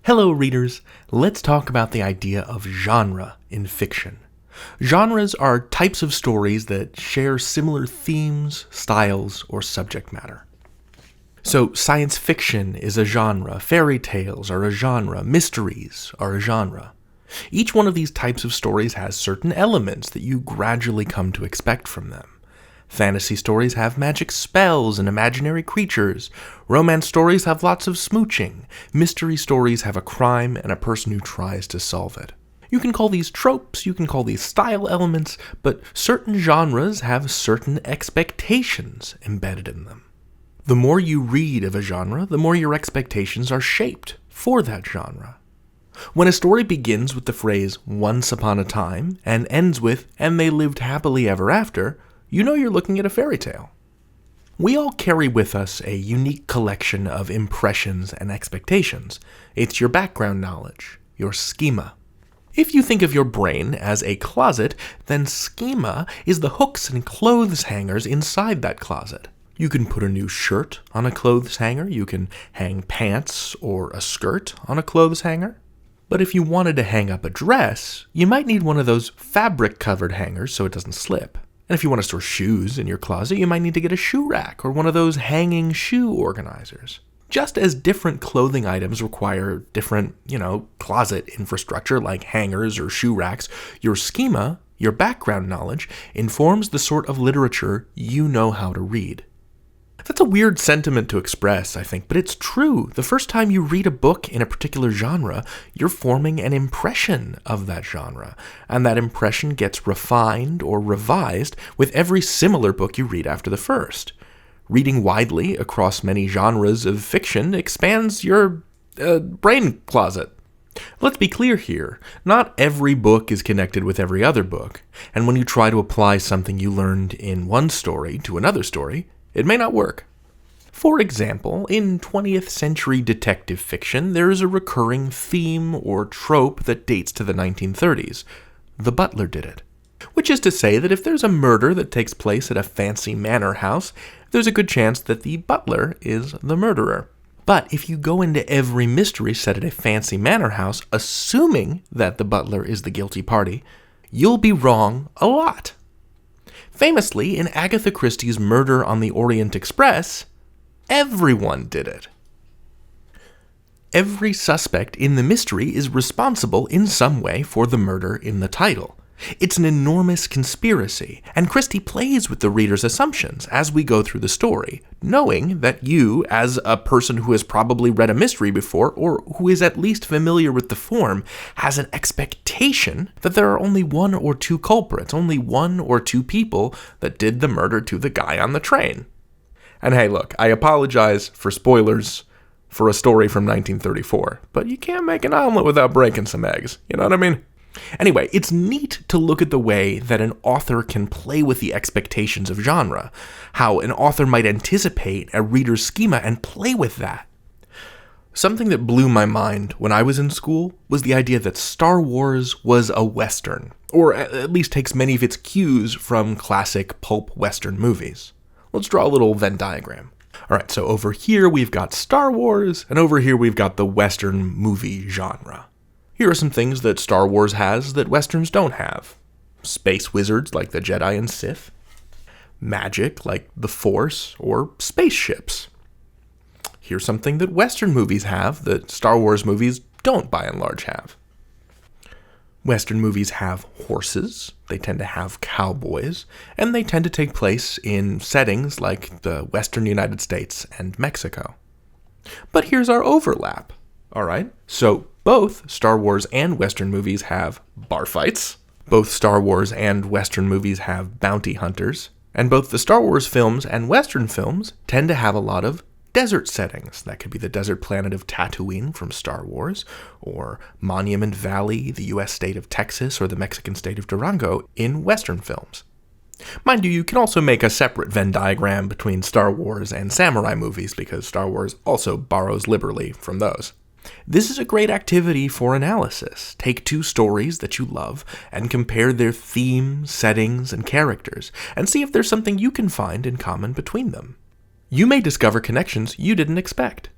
Hello readers, let's talk about the idea of genre in fiction. Genres are types of stories that share similar themes, styles, or subject matter. So science fiction is a genre, fairy tales are a genre, mysteries are a genre. Each one of these types of stories has certain elements that you gradually come to expect from them. Fantasy stories have magic spells and imaginary creatures. Romance stories have lots of smooching. Mystery stories have a crime and a person who tries to solve it. You can call these tropes, you can call these style elements, but certain genres have certain expectations embedded in them. The more you read of a genre, the more your expectations are shaped for that genre. When a story begins with the phrase, "once upon a time," and ends with, "and they lived happily ever after," you know you're looking at a fairy tale. We all carry with us a unique collection of impressions and expectations. It's your background knowledge, your schema. If you think of your brain as a closet, then schema is the hooks and clothes hangers inside that closet. You can put a new shirt on a clothes hanger, you can hang pants or a skirt on a clothes hanger. But if you wanted to hang up a dress, you might need one of those fabric-covered hangers so it doesn't slip. And if you want to store shoes in your closet, you might need to get a shoe rack or one of those hanging shoe organizers. Just as different clothing items require different, closet infrastructure like hangers or shoe racks, your schema, your background knowledge, informs the sort of literature you know how to read. That's a weird sentiment to express, I think, but it's true. The first time you read a book in a particular genre, you're forming an impression of that genre, and that impression gets refined or revised with every similar book you read after the first. Reading widely across many genres of fiction expands your brain closet. Let's be clear here. Not every book is connected with every other book, and when you try to apply something you learned in one story to another story, it may not work. For example, in 20th century detective fiction, there is a recurring theme or trope that dates to the 1930s. The Butler Did It. Which is to say that if there's a murder that takes place at a fancy manor house, there's a good chance that the butler is the murderer. But if you go into every mystery set at a fancy manor house, assuming that the butler is the guilty party, you'll be wrong a lot. Famously, in Agatha Christie's Murder on the Orient Express, everyone did it. Every suspect in the mystery is responsible in some way for the murder in the title. It's an enormous conspiracy, and Christie plays with the reader's assumptions as we go through the story, knowing that you, as a person who has probably read a mystery before, or who is at least familiar with the form, has an expectation that there are only one or two culprits, only one or two people that did the murder to the guy on the train. And hey, look, I apologize for spoilers for a story from 1934, but you can't make an omelet without breaking some eggs, you know what I mean? Anyway, it's neat to look at the way that an author can play with the expectations of genre, how an author might anticipate a reader's schema and play with that. Something that blew my mind when I was in school was the idea that Star Wars was a Western, or at least takes many of its cues from classic pulp Western movies. Let's draw a little Venn diagram. Alright, so over here we've got Star Wars, and over here we've got the Western movie genre. Here are some things that Star Wars has that Westerns don't have. Space wizards like the Jedi and Sith. Magic like the Force or spaceships. Here's something that Western movies have that Star Wars movies don't by and large have. Western movies have horses, they tend to have cowboys, and they tend to take place in settings like the Western United States and Mexico. But here's our overlap. Alright, so both Star Wars and Western movies have bar fights, both Star Wars and Western movies have bounty hunters, and both the Star Wars films and Western films tend to have a lot of desert settings. That could be the desert planet of Tatooine from Star Wars, or Monument Valley, the US state of Texas, or the Mexican state of Durango in Western films. Mind you, you can also make a separate Venn diagram between Star Wars and samurai movies, because Star Wars also borrows liberally from those. This is a great activity for analysis. Take two stories that you love and compare their themes, settings, and characters, and see if there's something you can find in common between them. You may discover connections you didn't expect.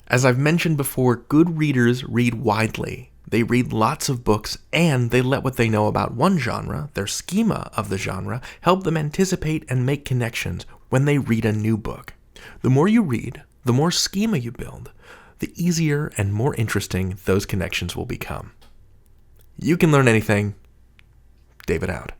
As I've mentioned before, good readers read widely. They read lots of books, and they let what they know about one genre, their schema of the genre, help them anticipate and make connections when they read a new book. The more you read, the more schema you build, the easier and more interesting those connections will become. You can learn anything. David out.